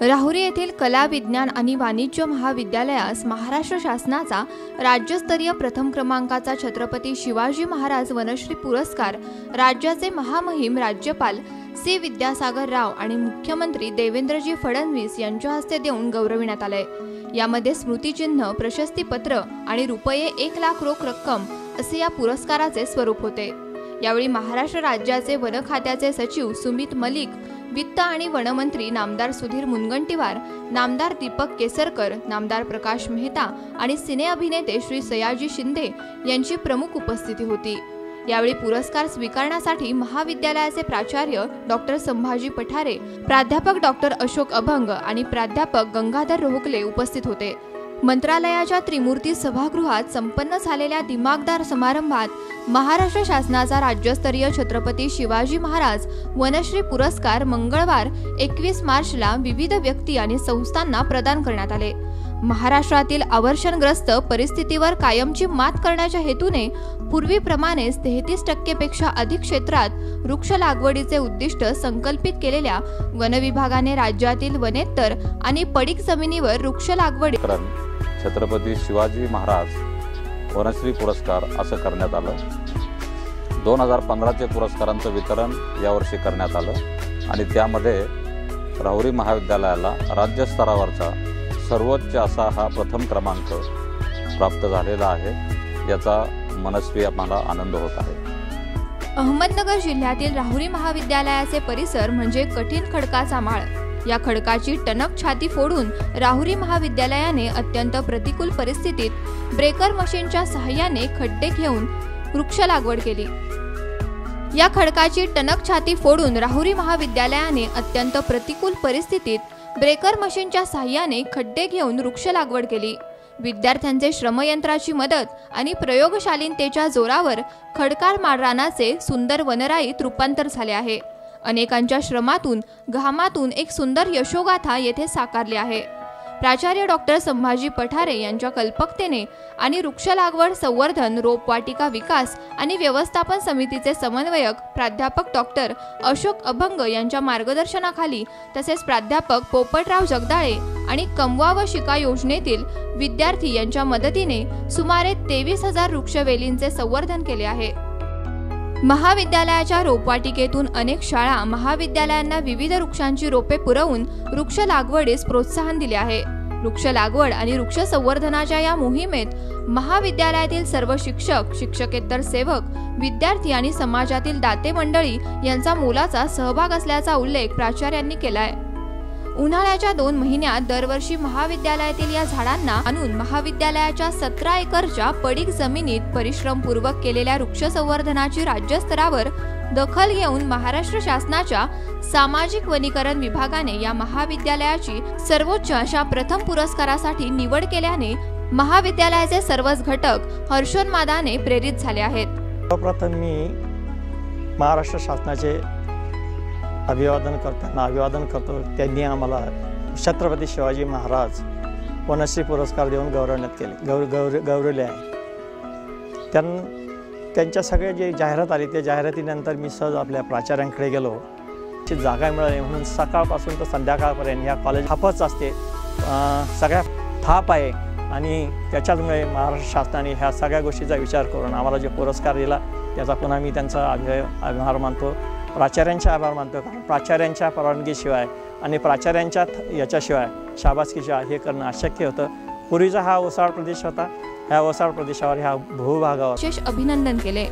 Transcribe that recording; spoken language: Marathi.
राहुरी येथील कला विज्ञान आणि वाणिज्य महाविद्यालयास महाराष्ट्र शासनाचा राज्यस्तरीय प्रथम क्रमांकाचा छत्रपती शिवाजी महाराज वनश्री पुरस्कार राज्याचे महामहिम राज्यपाल सी विद्यासागर राव आणि मुख्यमंत्री देवेंद्रजी फडणवीस यांच्या हस्ते देऊन गौरविण्यात आले। यामध्ये स्मृतिचिन्ह, प्रशस्तीपत्र आणि रुपये 1 लाख रोख रक्कम असे या पुरस्काराचे स्वरूप होते। यावेळी महाराष्ट्र राज्याचे वन खात्याचे सचिव सुमित मलिक, वित्त आणि वनमंत्री नामदार सुधीर मुनगंटीवार, नामदार दीपक केसरकर, नामदार प्रकाश मेहता आणि सिने अभिनेते श्री सयाजी शिंदे यांची प्रमुख उपस्थिती होती। यावेळी पुरस्कार स्वीकारण्यासाठी महाविद्यालयाचे प्राचार्य डॉक्टर संभाजी पठारे, प्राध्यापक डॉक्टर अशोक अभंग आणि प्राध्यापक गंगाधर रोहकले उपस्थित होते। मंत्रालयाच्या त्रिमूर्ती सभागृहात संपन्न झालेल्या दिमागदार समारंभात महाराष्ट्र शासनाचा राज्यस्तरीय छत्रपती शिवाजी महाराज वनश्री पुरस्कार मंगळवार 21 मार्चला विविध व्यक्ती आणि संस्थांना प्रदान करण्यात आले। महाराष्ट्रातील आवर्षणग्रस्त परिस्थितीवर कायमची मात करण्याच्या हेतूने पूर्वीप्रमाणेच 33% पेक्षा अधिक क्षेत्रात वृक्ष लागवडीचे उद्दिष्ट संकल्पित केलेल्या वन विभागाने राज्यातील वनेतर आणि पडीक जमिनीवर वृक्ष लागवडी छत्रपती शिवाजी महाराज वनश्री पुरस्कार असं करण्यात आलं। 2015चे पुरस्कारांचं वितरण यावर्षी करण्यात आलं आणि त्यामध्ये राहुरी महाविद्यालयाला राज्य स्तरावरचा सर्वोच्च असा हा प्रथम क्रमांक प्राप्त झालेला आहे। याचा मनस्वी आम्हाला आनंद होत आहे। अहमदनगर जिल्ह्यातील राहुरी महाविद्यालयाचे परिसर म्हणजे कठीण खडकाचा माळ। या खडकाची टणक छाती फोडून राहुरी महाविद्यालयाने अत्यंत प्रतिकूल परिस्थितीत ब्रेकर मशीनच्या सहाय्याने खड्डे घेऊन वृक्ष लागवड केली। या खडकाची टणक छाती फोडून राहुरी महाविद्यालयाने अत्यंत प्रतिकूल परिस्थितीत ब्रेकर मशीनच्या सहाय्याने खड्डे घेऊन वृक्ष लागवड केली। विद्यार्थ्यांचे श्रमयंत्राची मदत आणि प्रयोगशालीनतेच्या जोरावर खडकाळ माळरानाचे सुंदर वनराईत रूपांतर झाले आहे। अनेकांच्या श्रमातून घामातून एक सुंदर यशोगाथा येथे साकारली आहे। प्राचार्य डॉक्टर संभाजी पठारे यांच्या कल्पकतेने आणि वृक्ष लागवड संवर्धन, रोपवाटिका विकास आणि व्यवस्थापन समितीचे समन्वयक प्राध्यापक डॉक्टर अशोक अभंग यांच्या मार्गदर्शनाखाली तसेच प्राध्यापक पोपटराव जगदाळे आणि कमवा व शिका योजनेतील विद्यार्थी यांच्या मदतीने सुमारे 23,000 वृक्षवेलींचे संवर्धन केले आहे। महाविद्यालयाच्या रोपवाटिकेतून अनेक शाळा महाविद्यालयांना विविध वृक्षांची रोपे पुरवून वृक्ष लागवडीस प्रोत्साहन दिले आहे। वृक्ष लागवड आणि वृक्ष संवर्धनाच्या या मोहिमेत महाविद्यालयातील सर्व शिक्षक, शिक्षकेतर सेवक, विद्यार्थी आणि समाजातील दाते मंडळी यांचा मोलाचा सहभाग असल्याचा उल्लेख प्राचार्यांनी केलाय। उन्हाळ्याच्या 2 महिन्यात दरवर्षी महाविद्यालयातील या झाडांना आणून महाविद्यालयाच्या 17 एकरच्या पडीक जमिनीत परिश्रमपूर्वक केलेल्या वृक्ष संवर्धनाची राज्यस्तरावर दखल घेऊन महाराष्ट्र शासनाच्या सामाजिक वनीकरण विभागाने या महाविद्यालयाची सर्वोच्च अशा प्रथम पुरस्कारासाठी निवड केल्याने महाविद्यालयाचे सर्वच घटक हर्षोन्मादाने प्रेरित झाले आहेत। सर्वप्रथम मी महाराष्ट्र शासनाचे अभिवादन करतो। त्यांनी आम्हाला छत्रपती शिवाजी महाराज वनश्री पुरस्कार देऊन गौरवले आहे। त्यांच्या सगळे जे जाहिरात आली त्या जाहिरातीनंतर मी सहज आपल्या प्राचार्यांकडे गेलो। ती जागा मिळाली म्हणून सकाळपासून तर संध्याकाळपर्यंत या कॉलेज थापच असते, सगळ्या थाप आहे आणि त्याच्यामुळे महाराष्ट्र शासनाने ह्या सगळ्या गोष्टीचा विचार करून आम्हाला जे पुरस्कार दिला त्याचा पुन्हा मी त्यांचा आभार मानतो। प्राचार्यांचे आभार मानतो, कारण प्राचार्यांच्या परवानगीशिवाय आणि प्राचार्यांच्या याच्याशिवाय शाबासकीशिवाय हे करणं अशक्य होतं। पूर्वीचा हा ओसाड प्रदेश होता, ह्या ओसाड प्रदेशावर ह्या भूभागावर विशेष अभिनंदन केले।